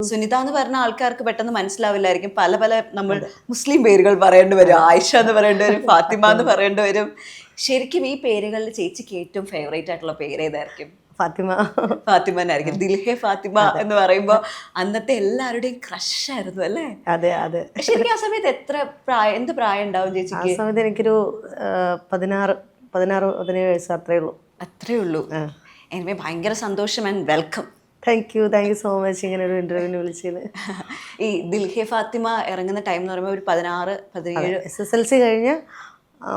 സുനിത എന്ന് പറഞ്ഞ ആൾക്കാർക്ക് പെട്ടെന്ന് മനസ്സിലാവില്ലായിരിക്കും. പല പല നമ്മൾ മുസ്ലിം പേരുകൾ പറയേണ്ടി വരും. ആയിഷ എന്ന് പറയേണ്ടി വരും, ഫാത്തിമ എന്ന് പറയേണ്ടി വരും. ശരിക്കും ഈ പേരുകളിൽ ചേച്ചിക്ക് ഏറ്റവും ഫേവറേറ്റ് ആയിട്ടുള്ള പേര് ഏതായിരിക്കും? ഫാത്തിമ. ഫാത്തിമ എന്നായിരിക്കും. ദിൽഹെ ഫാത്തിമ എന്ന് പറയുമ്പോ അന്നത്തെ എല്ലാവരുടെയും ക്രഷ് ആയിരുന്നു അല്ലേ? അതെ അതെ. ശരിക്കും ആ സമയത്ത് എന്ത് പ്രായം ഉണ്ടാവും ആ ചേച്ചിക്ക്? സമയത്ത് എനിക്കൊരു 17 വയസ്സ് അത്രേ ഉള്ളൂ. അത്രേ ഉള്ളൂ. എനിവേ ഭയങ്കര സന്തോഷം and welcome. Thank you so much ഇങ്ങനെ ഒരു ഇന്റർവ്യൂവിന് വിളിച്ചത്. ഈ ദിൽഹെ ഫാത്തിമ ഇറങ്ങുന്ന ടൈം എന്ന് പറയുമ്പോൾ ഒരു 16-17 SSLC കഴിഞ്ഞ്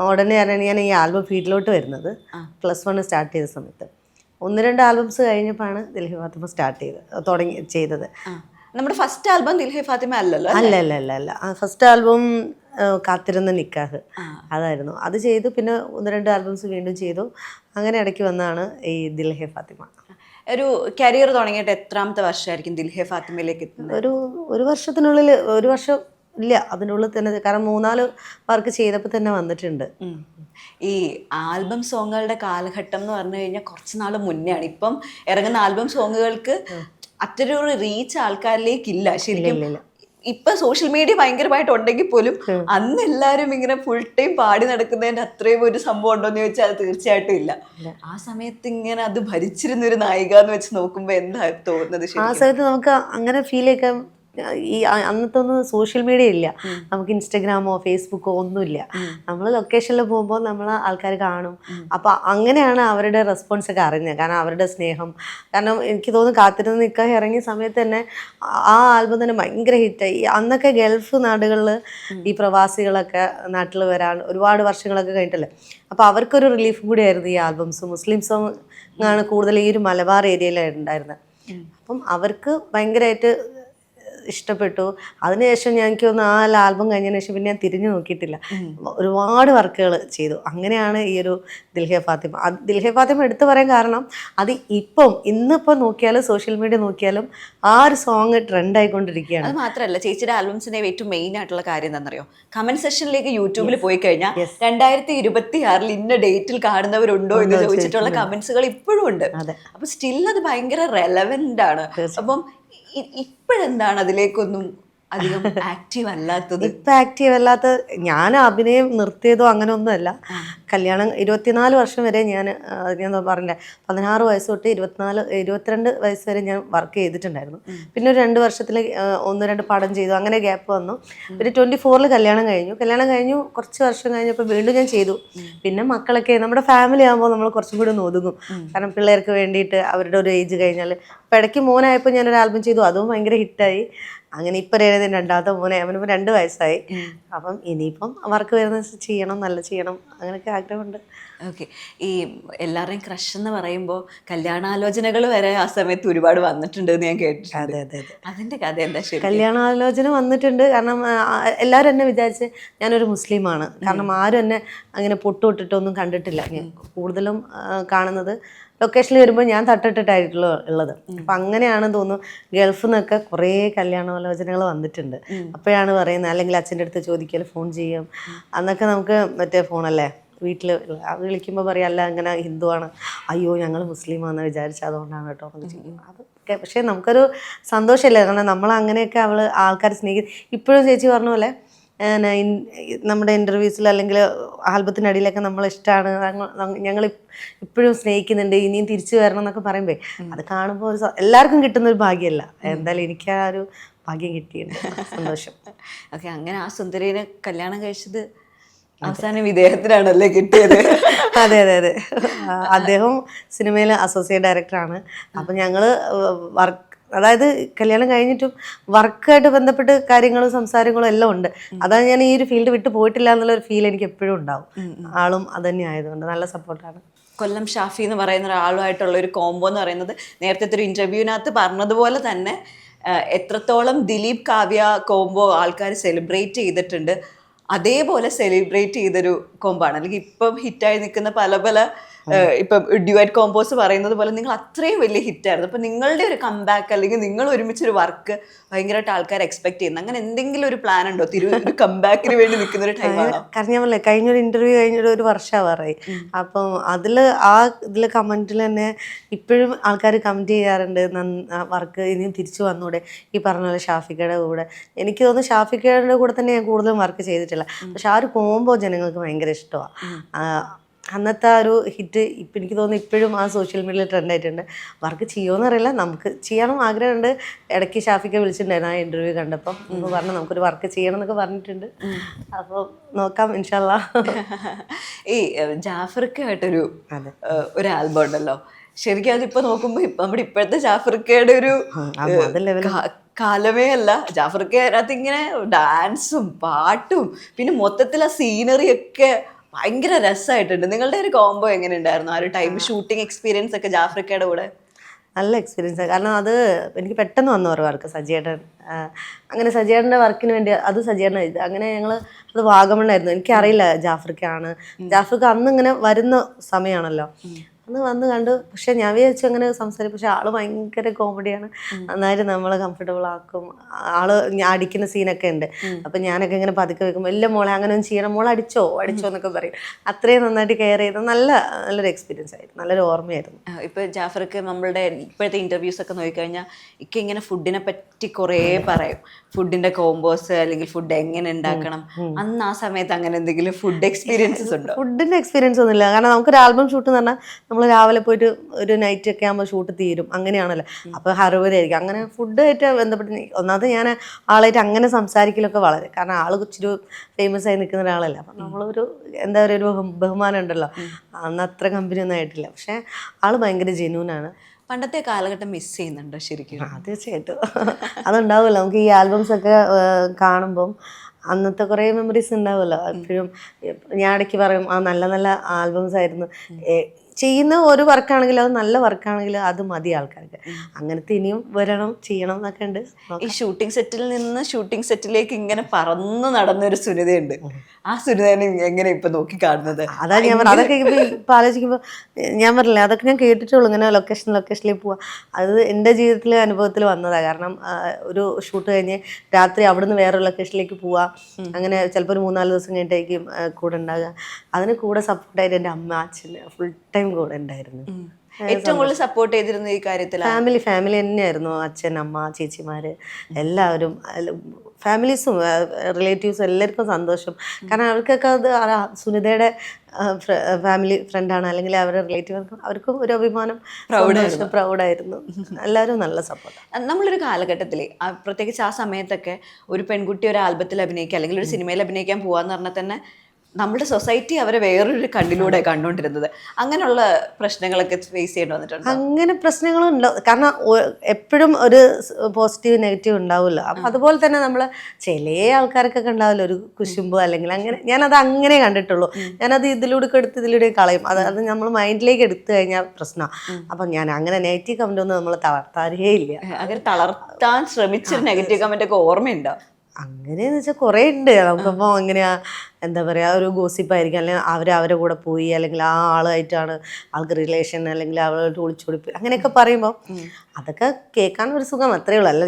ഉടനെയാണ് ഞാൻ ഈ ആൽബം ഫീൽഡിലോട്ട് വരുന്നത്. +1 സ്റ്റാർട്ട് ചെയ്ത സമയത്ത് 1-2 ആൽബംസ് കഴിഞ്ഞപ്പോഴാണ് ദിൽഹെ ഫാത്തിമ ചെയ്തത്. നമ്മുടെ ഫസ്റ്റ് ആൽബം ദിൽഹെ ഫാത്തിമ അല്ലല്ലോ? അല്ല. ഫസ്റ്റ് ആൽബം കാത്തിരുന്ന നിക്കാഹ് അതായിരുന്നു. അത് ചെയ്തു. പിന്നെ 1-2 ആൽബംസ് വീണ്ടും ചെയ്തു. അങ്ങനെ ഇടയ്ക്ക് വന്നാണ് ഈ ദിൽഹെ ഫാത്തിമ. ഒരു കരിയർ തുടങ്ങിയിട്ട് എത്രാമത്തെ വർഷമായിരിക്കും ദിൽഹെ ഫാത്തിമയിലേക്ക് എത്തുന്നത്? ഒരു വർഷത്തിനുള്ളിൽ, ഒരു വർഷം ഇല്ല അതിനുള്ളിൽ തന്നെ, കാരണം 3-4 വർക്ക് ചെയ്തപ്പോൾ തന്നെ വന്നിട്ടുണ്ട്. ഈ ആൽബം സോങ്ങുകളുടെ കാലഘട്ടം എന്ന് പറഞ്ഞു കഴിഞ്ഞാൽ കുറച്ച് നാൾ മുന്നെയാണ്. ഇപ്പം ഇറങ്ങുന്ന ആൽബം സോങ്ങുകൾക്ക് അത്തരൊരു റീച്ച് ആൾക്കാരിലേക്കില്ല ശരിക്കും. ഇപ്പൊ സോഷ്യൽ മീഡിയ ഭയങ്കരമായിട്ട് ഉണ്ടെങ്കിൽ പോലും അന്ന് എല്ലാരും ഇങ്ങനെ ഫുൾ ടൈം പാടി നടക്കുന്നതിന്റെ അത്രയും ഒരു സംഭവം ഉണ്ടോ എന്ന് ചോദിച്ചാൽ അത് തീർച്ചയായിട്ടും ഇല്ല. ആ സമയത്ത് ഇങ്ങനെ അത് ഭരിച്ചിരുന്ന ഒരു നായിക എന്ന് വെച്ച് നോക്കുമ്പോ എന്താ തോന്നുന്നത്? ആ സമയത്ത് നമുക്ക് അങ്ങനെ ഫീൽ ചെയ്യാൻ, ഈ അന്നത്തെ ഒന്നും സോഷ്യൽ മീഡിയ ഇല്ല, നമുക്ക് ഇൻസ്റ്റഗ്രാമോ ഫേസ്ബുക്കോ ഒന്നുമില്ല. നമ്മൾ ലൊക്കേഷനിൽ പോകുമ്പോൾ നമ്മൾ ആൾക്കാർ കാണും. അപ്പൊ അങ്ങനെയാണ് അവരുടെ റെസ്പോൺസ് ഒക്കെ അറിഞ്ഞത്, കാരണം അവരുടെ സ്നേഹം. കാരണം എനിക്ക് തോന്നുന്നു കാത്തിരുന്ന് നിൽക്കാൻ ഇറങ്ങിയ സമയത്ത് തന്നെ ആ ആൽബം തന്നെ ഭയങ്കര ഹിറ്റായി. അന്നൊക്കെ ഗൾഫ് നാടുകളിൽ ഈ പ്രവാസികളൊക്കെ നാട്ടിൽ വരാൻ ഒരുപാട് വർഷങ്ങളൊക്കെ കഴിഞ്ഞിട്ടല്ലേ, അപ്പോൾ അവർക്കൊരു റിലീഫ് കൂടിയായിരുന്നു ഈ ആൽബംസ്. മുസ്ലിം സോങ് ആണ് കൂടുതൽ ഈ ഒരു മലബാർ ഏരിയയിലുണ്ടായിരുന്നത്. അപ്പം അവർക്ക് ഭയങ്കരമായിട്ട് ഇഷ്ടപ്പെട്ടു. അതിനുശേഷം എനിക്ക് തോന്നുന്നു ആ ആൽബം കഴിഞ്ഞതിന് ശേഷം പിന്നെ ഞാൻ തിരിഞ്ഞു നോക്കിയിട്ടില്ല. ഒരുപാട് വർക്കുകൾ ചെയ്തു. അങ്ങനെയാണ് ഈ ഒരു ദിൽഹെ ഫാത്തിമ. ദിൽഹെ ഫാത്തിമ എടുത്തു പറയാൻ കാരണം അത് ഇന്നിപ്പോൾ നോക്കിയാലും സോഷ്യൽ മീഡിയ നോക്കിയാലും ആ ഒരു സോങ് ട്രെൻഡ് ആയിക്കൊണ്ടിരിക്കുകയാണ്. അത് മാത്രമല്ല, ചേച്ചിയുടെ ആൽബംസിന്റെ ഏറ്റവും മെയിൻ ആയിട്ടുള്ള കാര്യം എന്താണെന്നറിയോ? കമന്റ് സെക്ഷനിലേക്ക് യൂട്യൂബിൽ പോയി കഴിഞ്ഞാൽ 2026 ഇന്ന ഡേറ്റിൽ കാണുന്നവരുണ്ടോ എന്ന് ചോദിച്ചിട്ടുള്ള കമന്റ്സുകൾ ഇപ്പോഴും ഉണ്ട്. അപ്പൊ സ്റ്റിൽ അത് ഭയങ്കര റെലവെന്റ് ആണ്. അപ്പം ഇപ്പോഴെന്താണ് അതിലേക്കൊന്നും അധികം ആക്റ്റീവ് അല്ലാത്തത്? ഇപ്പം ആക്റ്റീവ് അല്ലാത്ത, ഞാൻ അഭിനയം നിർത്തിയതോ അങ്ങനെ ഒന്നുമല്ല. കല്യാണം 24 വർഷം വരെ ഞാൻ പറഞ്ഞില്ല, 16 വയസ്സ് തൊട്ട് 22 വയസ്സ് വരെ ഞാൻ വർക്ക് ചെയ്തിട്ടുണ്ടായിരുന്നു. പിന്നെ ഒരു 2 വർഷത്തിൽ 1-2 പടം ചെയ്തു, അങ്ങനെ ഗ്യാപ്പ് വന്നു. ഒരു 24 കല്യാണം കഴിഞ്ഞു. കുറച്ച് വർഷം കഴിഞ്ഞപ്പോൾ വീണ്ടും ഞാൻ ചെയ്തു. പിന്നെ മക്കളൊക്കെ, നമ്മുടെ ഫാമിലി ആകുമ്പോൾ നമ്മൾ കുറച്ചും കൂടി ഒതുങ്ങും, കാരണം പിള്ളേർക്ക് വേണ്ടിയിട്ട് അവരുടെ ഒരു ഏജ് കഴിഞ്ഞാൽ. ഇപ്പം ഇടയ്ക്ക് മോനായപ്പോൾ ഞാനൊരു ആൽബം ചെയ്തു, അതും ഭയങ്കര ഹിറ്റായി. അങ്ങനെ ഇപ്പം രണ്ടാമത്തെ മോനെ, അവനിപ്പോൾ 2 വയസ്സായി. അപ്പം ഇനിയിപ്പം വർക്ക് വരുന്ന ചെയ്യണം, നല്ല ചെയ്യണം, അങ്ങനെയൊക്കെ ആഗ്രഹമുണ്ട്. ഓക്കെ. ഈ എല്ലാവരുടെയും ക്രഷ് എന്ന് പറയുമ്പോൾ കല്യാണാലോചനകൾ വരെ ആ സമയത്ത് ഒരുപാട് വന്നിട്ടുണ്ട് എന്ന് ഞാൻ കേട്ടിട്ടുണ്ട്. അതെ. അതിന്റെ കഥ എന്താ? ശരി, കല്യാണാലോചന വന്നിട്ടുണ്ട്. കാരണം എല്ലാവരും എന്നെ വിചാരിച്ച് ഞാനൊരു മുസ്ലിമാണ്. കാരണം ആരും എന്നെ അങ്ങനെ പൊട്ടുവിട്ടിട്ടൊന്നും കണ്ടിട്ടില്ല. ഞാൻ കൂടുതലും കാണുന്നത് ലൊക്കേഷനിൽ വരുമ്പോൾ ഞാൻ തട്ടിട്ടിട്ടായിട്ടുള്ള ഉള്ളത്. അപ്പം അങ്ങനെയാണെന്ന് തോന്നുന്നു. ഗൾഫിൽ നിന്നൊക്കെ കുറേ കല്യാണാലോചനകൾ വന്നിട്ടുണ്ട്. അപ്പോഴാണ് പറയുന്നത്, അല്ലെങ്കിൽ അച്ഛൻ്റെ അടുത്ത് ചോദിക്കൽ, ഫോൺ ചെയ്യും. അന്നൊക്കെ നമുക്ക് മറ്റേ ഫോണല്ലേ, വീട്ടിൽ വിളിക്കുമ്പോൾ പറയാം, അല്ല അങ്ങനെ ഹിന്ദുവാണ്, അയ്യോ ഞങ്ങൾ മുസ്ലിമാണെന്ന് വിചാരിച്ചത്, അതുകൊണ്ടാണ് കേട്ടോ എന്ന് ചെയ്യും. അതൊക്കെ പക്ഷേ നമുക്കൊരു സന്തോഷമില്ല, കാരണം നമ്മൾ അങ്ങനെയൊക്കെ ആൾക്കാർ സ്നേഹിക്കും. ഇപ്പോഴും ചേച്ചി പറഞ്ഞ പോലെ നമ്മുടെ ഇൻ്റർവ്യൂസിൽ അല്ലെങ്കിൽ ആൽബത്തിനടിയിലൊക്കെ നമ്മൾ ഇഷ്ടമാണ്, ഞങ്ങൾ ഇപ്പോഴും സ്നേഹിക്കുന്നുണ്ട്, ഇനിയും തിരിച്ചു വരണം എന്നൊക്കെ പറയുമ്പോൾ അത് കാണുമ്പോൾ എല്ലാവർക്കും കിട്ടുന്ന ഒരു ഭാഗ്യമല്ല. എന്തായാലും എനിക്ക് ആ ഒരു ഭാഗ്യം കിട്ടിയിട്ടുണ്ട്, സന്തോഷം. ഓക്കെ. അങ്ങനെ ആ സുന്ദരീനെ കല്യാണം കഴിച്ചത് അവസാനം ഇദ്ദേഹത്തിനാണല്ലേ കിട്ടിയത്? അതെ. അദ്ദേഹം സിനിമയിലെ അസോസിയേറ്റ് ഡയറക്ടറാണ്. അപ്പം ഞങ്ങൾ അതായത് കല്യാണം കഴിഞ്ഞിട്ടും വർക്കായിട്ട് ബന്ധപ്പെട്ട് കാര്യങ്ങളും സംസാരങ്ങളും എല്ലാം ഉണ്ട്. അതാണ് ഞാൻ ഈ ഒരു ഫീൽഡ് വിട്ട് പോയിട്ടില്ല എന്നുള്ളൊരു ഫീൽ എനിക്ക് എപ്പോഴും ഉണ്ടാവും. ആളും അത് തന്നെ ആയതുകൊണ്ട് നല്ല സപ്പോർട്ടാണ്. കൊല്ലം ഷാഫി എന്ന് പറയുന്ന ഒരാളുമായിട്ടുള്ള ഒരു കോംബോ എന്ന് പറയുന്നത് നേരത്തെ ഒരു ഇന്റർവ്യൂവിനകത്ത് പറഞ്ഞതുപോലെ തന്നെ എത്രത്തോളം ദിലീപ് കാവ്യ കോംബോ ആൾക്കാർ സെലിബ്രേറ്റ് ചെയ്തിട്ടുണ്ട്, അതേപോലെ സെലിബ്രേറ്റ് ചെയ്തൊരു കോംബാണ്. അല്ലെങ്കിൽ ഇപ്പം ഹിറ്റായി നിൽക്കുന്ന പല ഇപ്പം ഡ്യുവറ്റ് കോമ്പോസ് പറയുന്നത് പോലെ നിങ്ങൾ അത്രയും വലിയ ഹിറ്റായിരുന്നു. അപ്പൊ നിങ്ങളുടെ ഒരു കംബാക്ക് അല്ലെങ്കിൽ നിങ്ങൾ ഒരുമിച്ചൊരു വർക്ക് ഭയങ്കരമായിട്ട് ആൾക്കാർ എക്സ്പെക്ട് ചെയ്യുന്നത്, അങ്ങനെ എന്തെങ്കിലും ഒരു പ്ലാൻ ഉണ്ടോ? ഒരു കംബാക്കിന് വേണ്ടി നിൽക്കുന്ന ഒരു ടൈമാണോ? കാരണം ഞാൻ പറഞ്ഞില്ലേ, കഴിഞ്ഞൊരു ഇന്റർവ്യൂ കഴിഞ്ഞൊരു ഒരു വർഷമാവാറായി. അപ്പം ഇതില് കമന്റിൽ തന്നെ ഇപ്പോഴും ആൾക്കാർ കമന്റ് ചെയ്യാറുണ്ട്, വർക്ക് ഇനിയും തിരിച്ചു വന്നൂടെ, ഈ പറഞ്ഞ പോലെ ഷാഫിക്കയുടെ കൂടെ. എനിക്ക് തോന്നുന്നു ഷാഫിക്കയുടെ കൂടെ തന്നെ ഞാൻ കൂടുതലും വർക്ക് ചെയ്തിട്ടില്ല, പക്ഷെ ആ ഒരു കോംബോ ജനങ്ങൾക്ക് ഭയങ്കര ഇഷ്ടമാണ്. അന്നത്തെ ആ ഒരു ഹിറ്റ് ഇപ്പം എനിക്ക് തോന്നുന്നു ഇപ്പോഴും ആ സോഷ്യൽ മീഡിയയിൽ ട്രെൻഡ് ആയിട്ടുണ്ട്. വർക്ക് ചെയ്യുമോയെന്ന് അറിയില്ല, നമുക്ക് ചെയ്യണം ആഗ്രഹമുണ്ട്. ഇടയ്ക്ക് ഷാഫിക്ക വിളിച്ചിട്ടുണ്ടായിരുന്നു ആ ഇന്റർവ്യൂ കണ്ടപ്പം, നമുക്ക് പറഞ്ഞു നമുക്കൊരു വർക്ക് ചെയ്യണം എന്നൊക്കെ പറഞ്ഞിട്ടുണ്ട്. അപ്പോൾ നോക്കാം ഇൻഷാ അല്ലാ. ഈ ജാഫർക്കായിട്ടൊരു ഒരു ആൽബം ഉണ്ടല്ലോ, ശരിക്കും അതിപ്പോ നോക്കുമ്പോ നമ്മുടെ ഇപ്പോഴത്തെ ജാഫർക്കയുടെ ഒരു കാലമേ അല്ല. ജാഫർക്ക അതിനകത്ത് ഇങ്ങനെ ഡാൻസും പാട്ടും പിന്നെ മൊത്തത്തിൽ ആ സീനറി ഒക്കെ ഭയങ്കര രസമായിട്ടുണ്ട്. നിങ്ങളുടെ ഒരു കോംബോ എങ്ങനെ ഉണ്ടായിരുന്നു ആ ഒരു ടൈം? ഷൂട്ടിംഗ് എക്സ്പീരിയൻസ് ഒക്കെ ജാഫ്രിക്കയുടെ കൂടെ നല്ല എക്സ്പീരിയൻസ്. കാരണം അത് എനിക്ക് പെട്ടെന്ന് വന്നു ഒരു വർക്ക്. സജിയേട്ടൻ അങ്ങനെ സജിയേട്ടൻ്റെ വർക്കിന് വേണ്ടി അത് സജിയേട്ടൻ ഇത് അങ്ങനെ ഞങ്ങൾ അത് വാഗമണ്ണായിരുന്നു. എനിക്കറിയില്ല ജാഫ്രിക്കയാണ്. ജാഫ്രിക്ക അന്ന് ഇങ്ങനെ വരുന്ന സമയമാണല്ലോ, അന്ന് വന്ന് കണ്ടു. പക്ഷെ ഞാൻ വിചാരിച്ചു അങ്ങനെ സംസാരിക്കും, പക്ഷെ ആള് ഭയങ്കര കോമഡിയാണ്, നന്നായിട്ട് നമ്മളെ കംഫർട്ടബിൾ ആക്കും. ആള് ഞാൻ അടിക്കുന്ന സീനൊക്കെ ഉണ്ട്, അപ്പൊ ഞാനൊക്കെ ഇങ്ങനെ പതുക്കെ വെക്കും, എല്ലാ മോളെ അങ്ങനെ ഒന്നും ചെയ്യണം, മോളെ അടിച്ചോ എന്നൊക്കെ പറയും. അത്രയും നന്നായിട്ട് കെയർ ചെയ്ത് നല്ലൊരു എക്സ്പീരിയൻസ് ആയിരുന്നു, നല്ലൊരു ഓർമ്മയായിരുന്നു. ഇപ്പൊ ജാഫർക്ക് നമ്മളുടെ ഇപ്പോഴത്തെ ഇന്റർവ്യൂസ് ഒക്കെ നോക്കിക്കഴിഞ്ഞാൽ ഇക്ക ഇങ്ങനെ ഫുഡിനെ പറ്റി കുറേ പറയും, ഫുഡിന്റെ കോമ്പോസ് അല്ലെങ്കിൽ ഫുഡ് എങ്ങനെ ഉണ്ടാക്കണം. അന്ന് ആ സമയത്ത് അങ്ങനെ എന്തെങ്കിലും ഫുഡ് എക്സ്പീരിയൻസസ് ഉണ്ടോ? ഫുഡിന്റെ എക്സ്പീരിയൻസ് ഒന്നുമില്ല, കാരണം നമുക്കൊരു ആൽബം ഷൂട്ട് എന്ന് പറഞ്ഞാൽ നമ്മൾ രാവിലെ പോയിട്ട് ഒരു നൈറ്റ് ഒക്കെ ആകുമ്പോൾ ഷൂട്ട് തീരും, അങ്ങനെയാണല്ലോ. അപ്പോൾ ഹറുവരായിരിക്കും. അങ്ങനെ ഫുഡായിട്ട് ബന്ധപ്പെട്ട് ഒന്നാമത് ഞാൻ ആളായിട്ട് അങ്ങനെ സംസാരിക്കലൊക്കെ വളരെ, കാരണം ആൾ ഇച്ചിരി ഫേമസ് ആയി നിൽക്കുന്ന ഒരാളല്ല. അപ്പം നമ്മളൊരു എന്താ പറയുക, ഒരു ബഹുമാനം ഉണ്ടല്ലോ. അന്ന് അത്ര കമ്പനി ഒന്നും ആയിട്ടില്ല, പക്ഷേ ആൾ ഭയങ്കര ജെന്യൂനാണ്. പണ്ടത്തെ കാലഘട്ടം മിസ് ചെയ്യുന്നുണ്ടോ ശരിക്കും? തീർച്ചയായിട്ടും അതുണ്ടാവുമല്ലോ. നമുക്ക് ഈ ആൽബംസ് ഒക്കെ കാണുമ്പം അന്നത്തെ കുറേ മെമ്മറീസ് ഉണ്ടാവുമല്ലോ. എപ്പോഴും ഞാൻ ഇടയ്ക്ക് പറയും, ആ നല്ല നല്ല ആൽബംസ് ആയിരുന്നു. ചെയ്യുന്ന ഒരു വർക്കാണെങ്കിലും അത് നല്ല വർക്കാണെങ്കിലും അത് മതി ആൾക്കാർക്ക്. അങ്ങനത്തെ ഇനിയും വരണം, ചെയ്യണം എന്നൊക്കെ ഉണ്ട്. ഈ ഷൂട്ടിംഗ് സെറ്റിൽ നിന്ന് ഷൂട്ടിംഗ് സെറ്റിലേക്ക് ഇങ്ങനെ പറന്ന് നടന്നൊരു സുനിതയുണ്ട്. ആ സുനിതനെ എങ്ങനെ ഇപ്പൊ നോക്കി കാണുന്നത്? അതാ ഞാൻ പറഞ്ഞത്. അതൊക്കെ ഇപ്പൊ ആലോചിക്കുമ്പോൾ ഞാൻ പറഞ്ഞില്ലേ, അതൊക്കെ ഞാൻ കേട്ടിട്ടുള്ളൂ, ഇങ്ങനെ ലൊക്കേഷനിലേക്ക് പോവാ. അത് എൻ്റെ ജീവിതത്തിലെ അനുഭവത്തിൽ വന്നതാണ്. കാരണം ഒരു ഷൂട്ട് കഴിഞ്ഞ് രാത്രി അവിടുന്ന് വേറൊരു ലൊക്കേഷനിലേക്ക് പോവാ, അങ്ങനെ ചിലപ്പോൾ ഒരു 3-4 ദിവസം കഴിഞ്ഞിട്ടായിരിക്കും കൂടെ ഉണ്ടാകുക. അതിന് കൂടെ സപ്പോർട്ടായിട്ട് എൻ്റെ അമ്മ അച്ഛൻ ഫുൾ ടൈം കൂടെ ഉണ്ടായിരുന്നു. ഏറ്റവും കൂടുതൽ സപ്പോർട്ട് ചെയ്തിരുന്നു ഈ കാര്യത്തിൽ ഫാമിലി തന്നെയായിരുന്നു. അച്ഛൻ, അമ്മ, ചേച്ചിമാര് എല്ലാവരും, ഫാമിലീസും റിലേറ്റീവ്സും എല്ലാവർക്കും സന്തോഷം. കാരണം അവർക്കൊക്കെ അത് സുനിതയുടെ ഫാമിലി ഫ്രണ്ടാണ്, അല്ലെങ്കിൽ അവരുടെ റിലേറ്റീവ്, അവർക്കും ഒരു അഭിമാനം, പ്രൗഡായിരുന്നു. എല്ലാവരും നല്ല സപ്പോർട്ട്. നമ്മളൊരു കാലഘട്ടത്തിൽ പ്രത്യേകിച്ച് ആ സമയത്തൊക്കെ ഒരു പെൺകുട്ടി ഒരു ആൽബത്തിൽ അഭിനയിക്കുക അല്ലെങ്കിൽ ഒരു സിനിമയിൽ അഭിനയിക്കാൻ പോവാന്ന് പറഞ്ഞാൽ തന്നെ നമ്മുടെ സൊസൈറ്റി അവരെ വേറൊരു കണ്ണിലൂടെ കണ്ടുകൊണ്ടിരുന്നത്. അങ്ങനെയുള്ള പ്രശ്നങ്ങളൊക്കെ ഫേസ് ചെയ്യേണ്ടി വന്നിട്ടുണ്ട്? അങ്ങനെ പ്രശ്നങ്ങളുണ്ടോ? കാരണം എപ്പോഴും ഒരു പോസിറ്റീവ് നെഗറ്റീവ് ഉണ്ടാവുമല്ലോ. അപ്പം അതുപോലെ തന്നെ നമ്മൾ ചില ആൾക്കാർക്കൊക്കെ ഉണ്ടാവില്ല ഒരു കുശുമ്പോ, അല്ലെങ്കിൽ അങ്ങനെ. ഞാനത് അങ്ങനെ കണ്ടിട്ടുള്ളൂ. ഞാനത് ഇതിലൂടെ ഇതിലൂടെ കളയും. അത് നമ്മൾ മൈൻഡിലേക്ക് എടുത്തു കഴിഞ്ഞാൽ പ്രശ്നമാണ്. അപ്പം ഞാൻ അങ്ങനെ നെഗറ്റീവ് കമന്റ് ഒന്നും നമ്മൾ തളർത്താറേ ഇല്ല. അങ്ങനെ തളർത്താൻ ശ്രമിച്ചൊരു നെഗറ്റീവ് കമന്റ് ഒക്കെ ഓർമ്മയുണ്ടോ? അങ്ങനെയെന്ന് വെച്ചാൽ കുറേ ഉണ്ട്. നമുക്കിപ്പോൾ എങ്ങനെയാ എന്താ പറയുക, ഒരു ഗോസിപ്പായിരിക്കും, അല്ലെങ്കിൽ അവരെ കൂടെ പോയി, അല്ലെങ്കിൽ ആ ആളായിട്ടാണ് ആൾക്ക് റിലേഷൻ, അല്ലെങ്കിൽ അവളായിട്ട് ഒളിച്ചോടിപ്പോയി, അങ്ങനെയൊക്കെ പറയുമ്പോൾ അതൊക്കെ കേൾക്കാൻ ഒരു സുഖം, അത്രയേ ഉള്ളൂ. അല്ല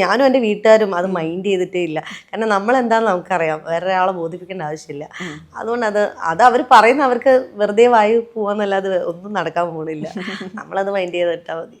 ഞാനും എൻ്റെ വീട്ടുകാരും അത് മൈൻഡ് ചെയ്തിട്ടേ ഇല്ല. കാരണം നമ്മളെന്താണെന്ന് നമുക്കറിയാം, വേറെ ഒരാളെ ബോധിപ്പിക്കേണ്ട ആവശ്യമില്ല. അതുകൊണ്ട് അത് അവർ പറയുന്ന അവർക്ക് വെറുതെ വായു പോവാന്നല്ലാതെ ഒന്നും നടക്കാൻ പോകുന്നില്ല. നമ്മളത് മൈൻഡ് ചെയ്തിട്ടാൽ മതി.